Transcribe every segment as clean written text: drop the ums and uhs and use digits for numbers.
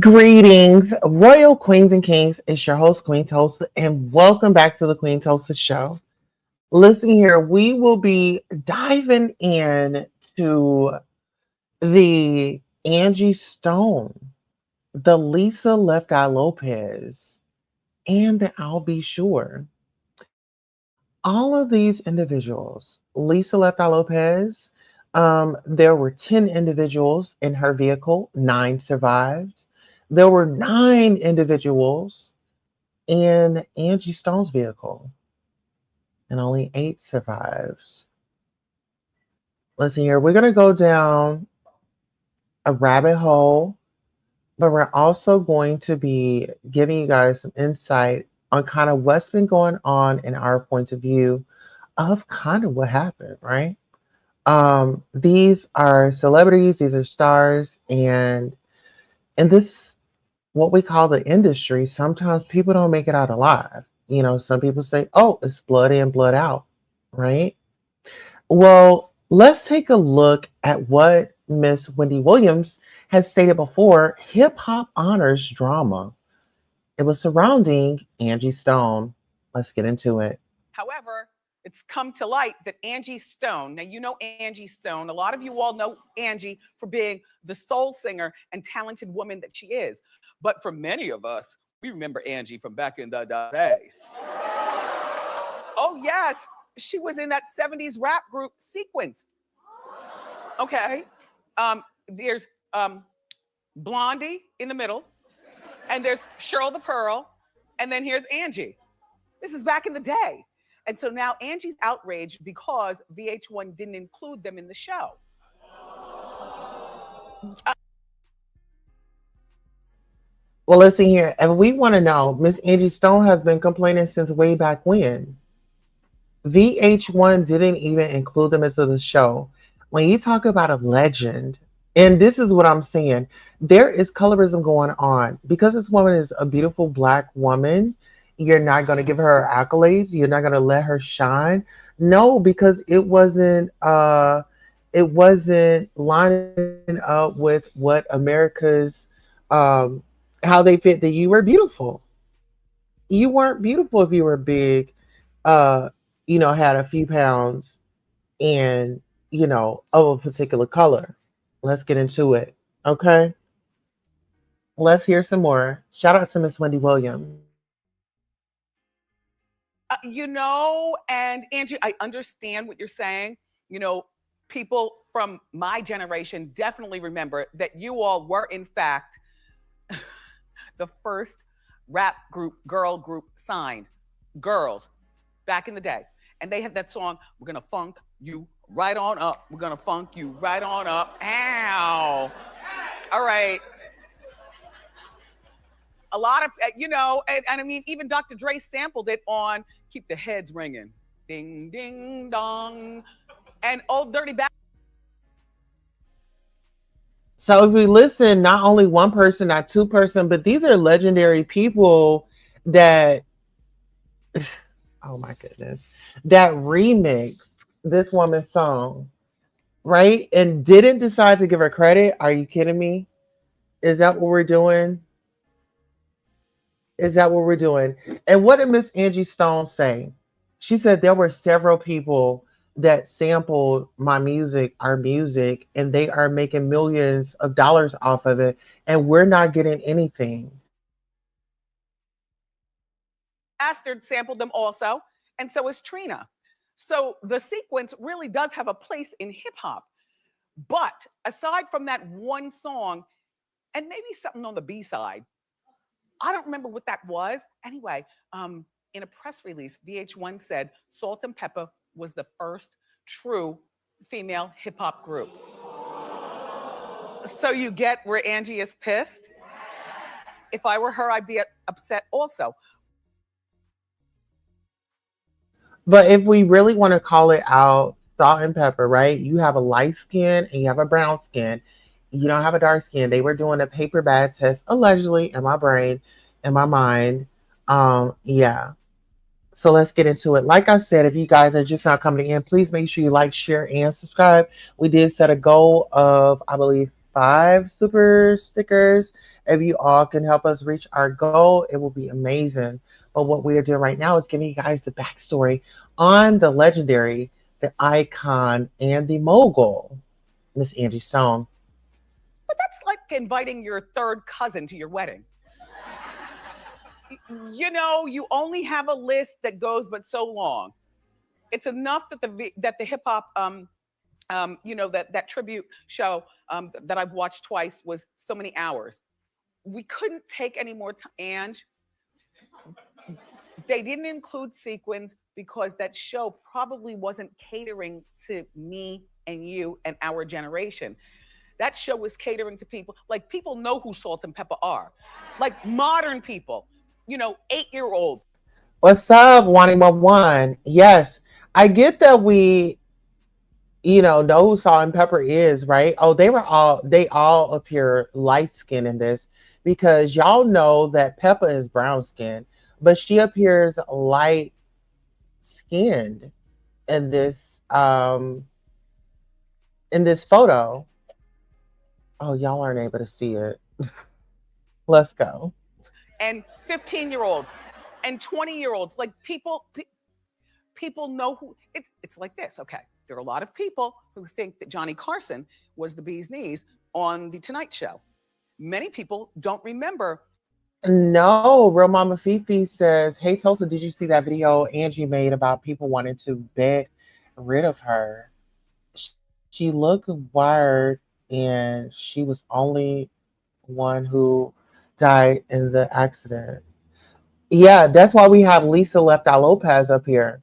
Greetings, royal queens and kings. It's your host, Queen Toast, and welcome back to the Queen Toast Show. Listen here, we will be diving in to the Angie Stone, the Lisa Left Eye Lopez, and the I'll Be Sure. All of these individuals, Lisa Left Eye Lopez, there were 10 individuals in her vehicle, 9 survived. There were 9 individuals in Angie Stone's vehicle, and only 8 survives. Listen here, we're going to go down a rabbit hole, but we're also going to be giving you guys some insight on kind of what's been going on in our point of view of kind of what happened, right? These are celebrities, these are stars, and in this what we call the industry, sometimes people don't make it out alive. Some people say, oh, it's blood in, blood out, right? Well, let's take a look at what Miss Wendy Williams had stated before hip hop honors drama. It was surrounding Angie Stone. Let's get into it. However, it's come to light that Angie Stone, now you know Angie Stone, a lot of you all know Angie for being the soul singer and talented woman that she is. But for many of us, we remember Angie from back in the day. Oh yes, she was in that 70s rap group Sequence. Okay, there's Blondie in the middle, and there's Cheryl the Pearl, and then here's Angie. This is back in the day. And so now Angie's outraged because VH1 didn't include them in the show. Well, listen here, and we want to know, Miss Angie Stone has been complaining since way back when. VH1 didn't even include them into the show. When you talk about a legend, and this is what I'm saying, there is colorism going on. Because this woman is a beautiful Black woman, you're not going to give her accolades. You're not going to let her shine. No, because it wasn't lining up with what America's how they fit, that you were beautiful. You weren't beautiful if you were big, had a few pounds and, of a particular color. Let's get into it. Okay. Let's hear some more. Shout out to Miss Wendy Williams. And Angie, I understand what you're saying. People from my generation definitely remember that you all were, in fact, the first rap group, girl group signed. Girls, back in the day. And they had that song, we're going to funk you right on up. We're going to funk you right on up. Ow. All right. A lot of, and I mean, even Dr. Dre sampled it on Keep the Heads Ringing. Ding, ding, dong. And Old Dirty Bastard. So if we listen, not only one person, not two person, but these are legendary people that, oh my goodness, that remixed this woman's song, right? And didn't decide to give her credit. Are you kidding me? Is that what we're doing? Is that what we're doing? And what did Miss Angie Stone say? She said there were several people that sampled my music, our music, and they are making millions of dollars off of it, and we're not getting anything. Bastard sampled them also, and so is Trina. So the Sequence really does have a place in hip hop. But aside from that one song, and maybe something on the B side, I don't remember what that was. Anyway, in a press release, VH1 said Salt and Pepper was the first true female hip hop group. So you get where Angie is pissed? If I were her, I'd be upset also. But if we really want to call it out, salt and pepper, right? You have a light skin and you have a brown skin. You don't have a dark skin. They were doing a paper bag test, allegedly, in my brain, in my mind. Yeah. So let's get into it. Like I said, if you guys are just now coming in, please make sure you like, share, and subscribe. We did set a goal of, I believe, 5 super stickers. If you all can help us reach our goal, it will be amazing. But what we are doing right now is giving you guys the backstory on the legendary, the icon, and the mogul, Miss Angie Stone. But that's like inviting your third cousin to your wedding. You know, you only have a list that goes but so long. It's enough that the hip hop you know, that tribute show that I've watched twice was so many hours. We couldn't take any more time, and they didn't include sequins because that show probably wasn't catering to me and you and our generation. That show was catering to people, like, people know who Salt and Pepper are, like modern people, you know, 8-year-olds. What's up, Wani One? Yes, I get that we, know who Salt and Pepper is, right? Oh, they all appear light skinned in this because y'all know that Peppa is brown skinned, but she appears light skinned in this photo. Oh, y'all aren't able to see it. Let's go. And 15-year-olds and 20-year-olds, like people know who it's like this. Okay, there are a lot of people who think that Johnny Carson was the bee's knees on the Tonight Show. Many people don't remember. No, Real Mama Fifi says, "Hey Tulsa, did you see that video Angie made about people wanting to get rid of her? She looked wired, and she was only one who died in the accident." Yeah, that's why we have Lisa Lefta Lopez up here.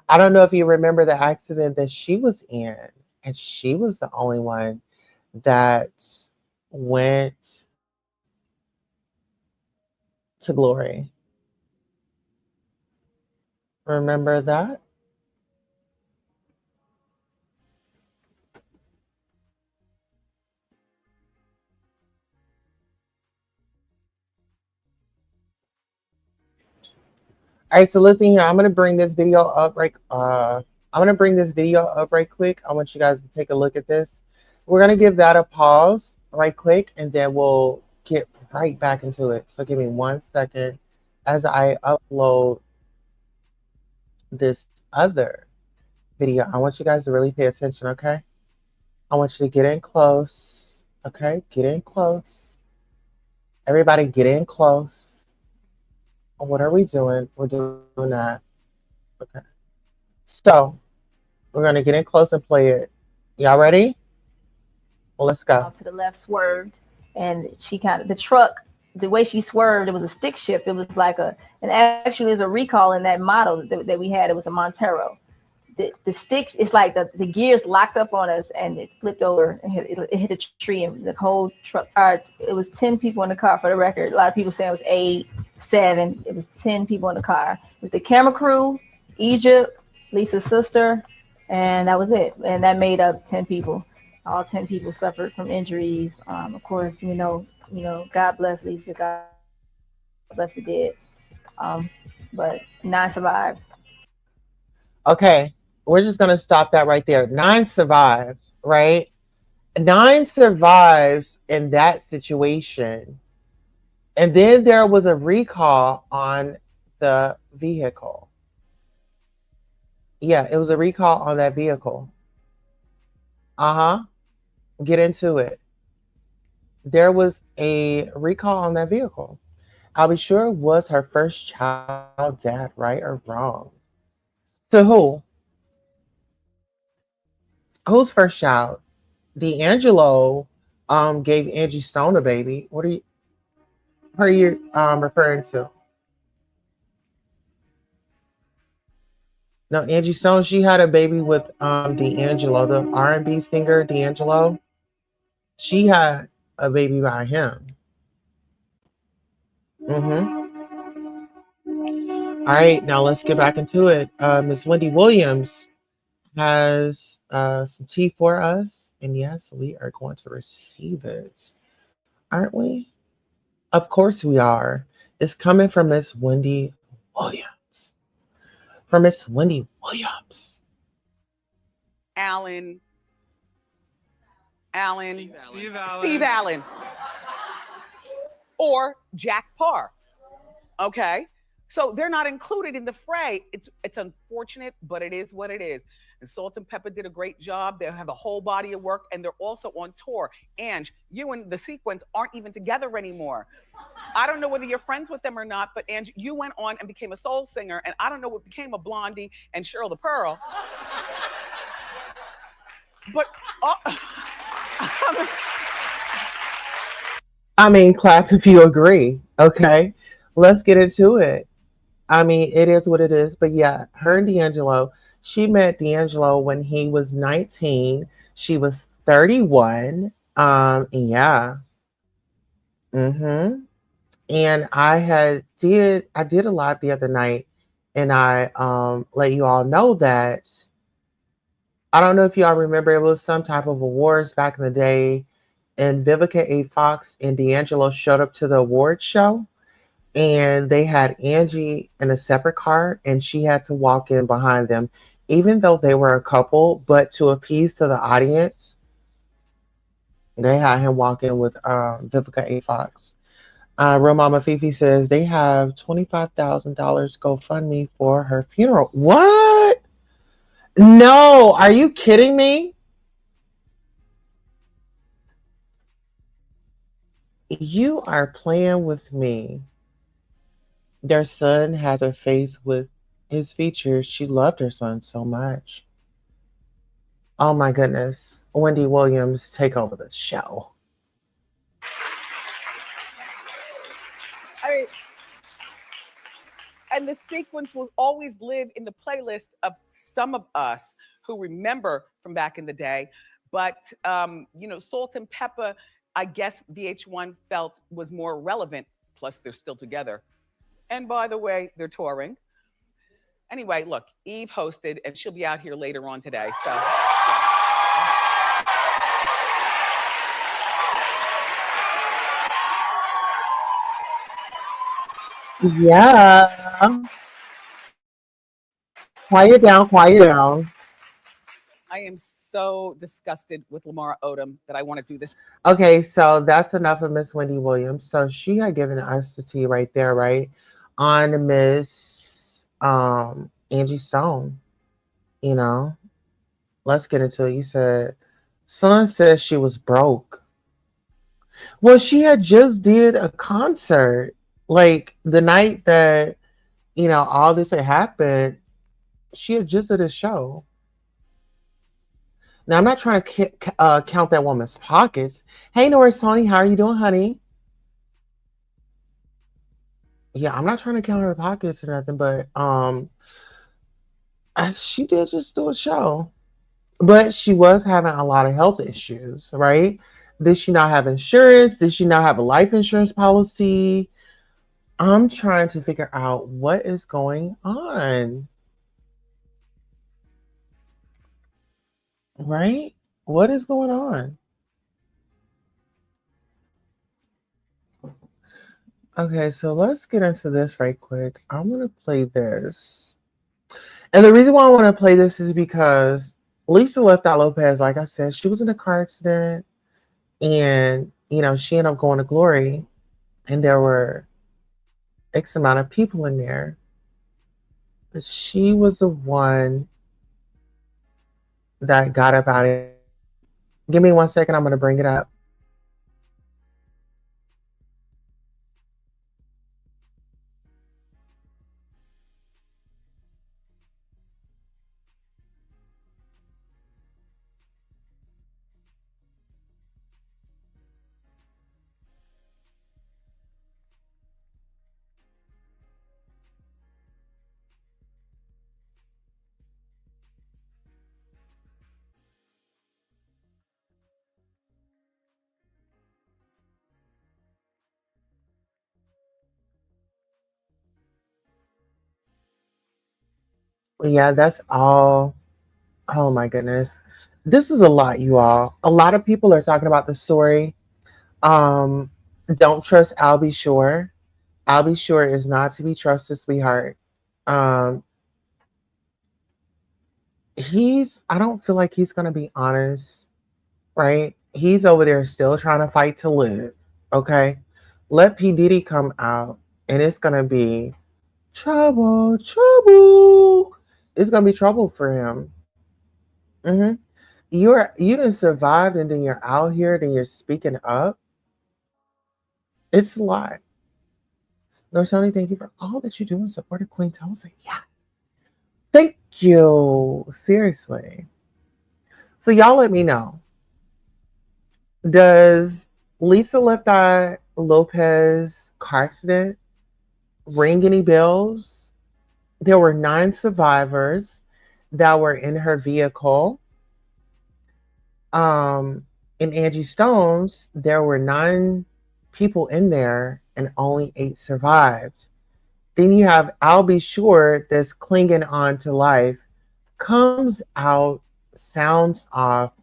I don't know if you remember the accident that she was in, and she was the only one that went to glory. Remember that? All right, so listen here. I'm gonna bring this video up right. I'm gonna bring this video up right quick. I want you guys to take a look at this. We're gonna give that a pause right quick, and then we'll get right back into it. So give me 1 second as I upload this other video. I want you guys to really pay attention, okay? I want you to get in close. Okay, get in close. Everybody, get in close. What are we doing? We're doing that. Okay. So we're gonna get in close and play it. Y'all ready? Well, let's go. To the left swerved, and she kind of the truck. The way she swerved, it was a stick shift. It was like and actually, there's a recall in that model that we had. It was a Montero. The stick, it's like the gears locked up on us, and it flipped over and it hit a tree, and the whole truck. It was 10 people in the car, for the record. A lot of people saying it was 8, 7. It was 10 people in the car. It was the camera crew, Egypt, Lisa's sister, and that was it. And that made up 10 people. All 10 people suffered from injuries. Of course, God bless Lisa, God bless the dead. But 9 survived. Okay, we're just gonna stop that right there. 9 survives, right? 9 survives in that situation. And then there was a recall on the vehicle. Yeah, it was a recall on that vehicle. Uh-huh. Get into it. There was a recall on that vehicle. I'll be sure it was her first child, dad, right or wrong. To who? Whose first child? D'Angelo gave Angie Stone a baby. What are you referring to? No, Angie Stone, she had a baby with D'Angelo, the R&B singer D'Angelo. She had a baby by him. Mm-hmm. All right, now let's get back into it. Miss Wendy Williams has some tea for us, and yes, we are going to receive it, aren't we? Of course we are. It's coming from Miss Wendy Williams. From Miss Wendy Williams. Alan Allen, Steve Allen. Steve Allen, or Jack Parr. Okay, so they're not included in the fray. It's unfortunate, but it is what it is. And Salt and Pepper did a great job. They have a whole body of work, and they're also on tour. And you and the Sequence aren't even together anymore. I don't know whether you're friends with them or not, but Angie, you went on and became a soul singer, and I don't know what became of Blondie and Cheryl the Pearl. But I mean, clap if you agree. Okay, let's get into it. I mean, it is what it is. But yeah, her and D'Angelo, she met D'Angelo when he was 19. She was 31. And yeah. Mm-hmm. And I did a lot the other night, and I let you all know that I don't know if y'all remember, it was some type of awards back in the day, and Vivica A. Fox and D'Angelo showed up to the awards show, and they had Angie in a separate car, and she had to walk in behind them, even though they were a couple. But to appease to the audience, they had him walk in with Vivica A. Fox. Real Mama Fifi says they have $25,000 GoFundMe for her funeral. What? No, are you kidding me? You are playing with me. Their son has her face with his features. She loved her son so much. Oh my goodness. Wendy Williams, take over the show. I mean, and the Sequence will always live in the playlist of some of us who remember from back in the day. But Salt and Pepper, I guess VH1 felt was more relevant. Plus, they're still together. And by the way, they're touring. Anyway, look, Eve hosted, and she'll be out here later on today. So. Yeah. Quiet down, quiet down. I am so disgusted with Lamar Odom that I want to do this. Okay, so that's enough of Miss Wendy Williams. So she had given us the tea right there, right? On Miss Angie Stone. You know, let's get into it. You said Son says she was broke. Well, she had just did a concert. Like the night that, all this had happened, she had just did a show. Now, I'm not trying to count that woman's pockets. Hey, Norris Tony, how are you doing, honey? Yeah, I'm not trying to count her pockets or nothing, but she did just do a show. But she was having a lot of health issues, right? Did she not have insurance? Did she not have a life insurance policy? I'm trying to figure out what is going on. Right? What is going on? Okay, so let's get into this right quick. I'm going to play this. And the reason why I want to play this is because Lisa Left Out Lopez, like I said, she was in a car accident, and, she ended up going to glory, and there were X amount of people in there. But she was the one that got up out of it. Give me 1 second, I'm going to bring it up. Yeah, that's all. Oh my goodness. This is a lot, you all. A lot of people are talking about the story. Um, don't trust I'll Be Sure. I'll Be Sure is not to be trusted, sweetheart. Um, I don't feel like he's gonna be honest, right? He's over there still trying to fight to live. Okay? Let P. Diddy come out and it's gonna be trouble, trouble. It's gonna be trouble for him. hmm you done survived and then you're out here, then you're speaking up. It's a lot. Lord Tony, thank you for all that you do in support of Queen Tulsa. Yeah. Thank you. Seriously. So y'all let me know. Does Lisa Left Eye Lopez car accident ring any bells? There were 9 survivors that were in her vehicle. In Angie Stone's, there were 9 people in there and only 8 survived. Then you have I'll Be Sure that's clinging on to life, comes out, sounds off.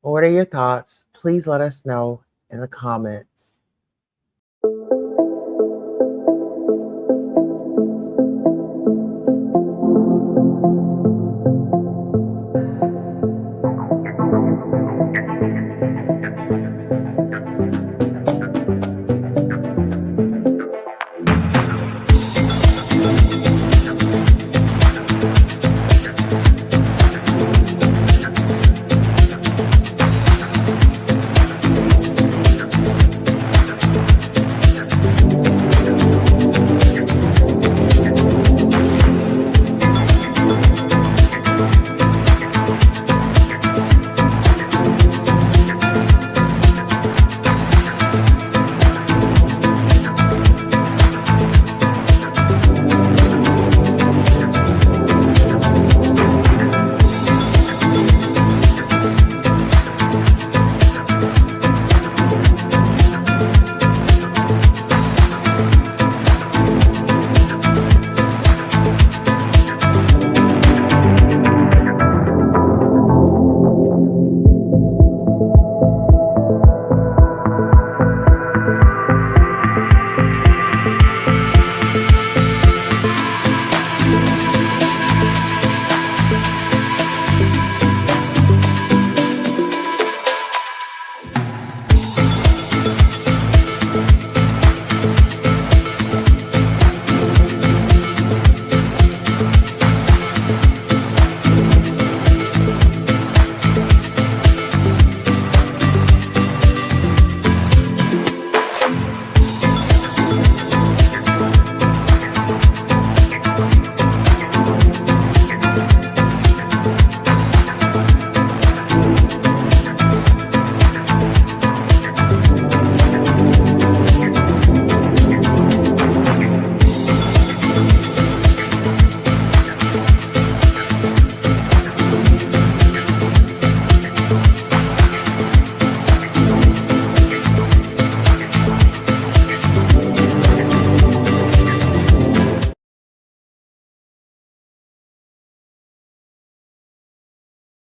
What are your thoughts? Please let us know in the comments.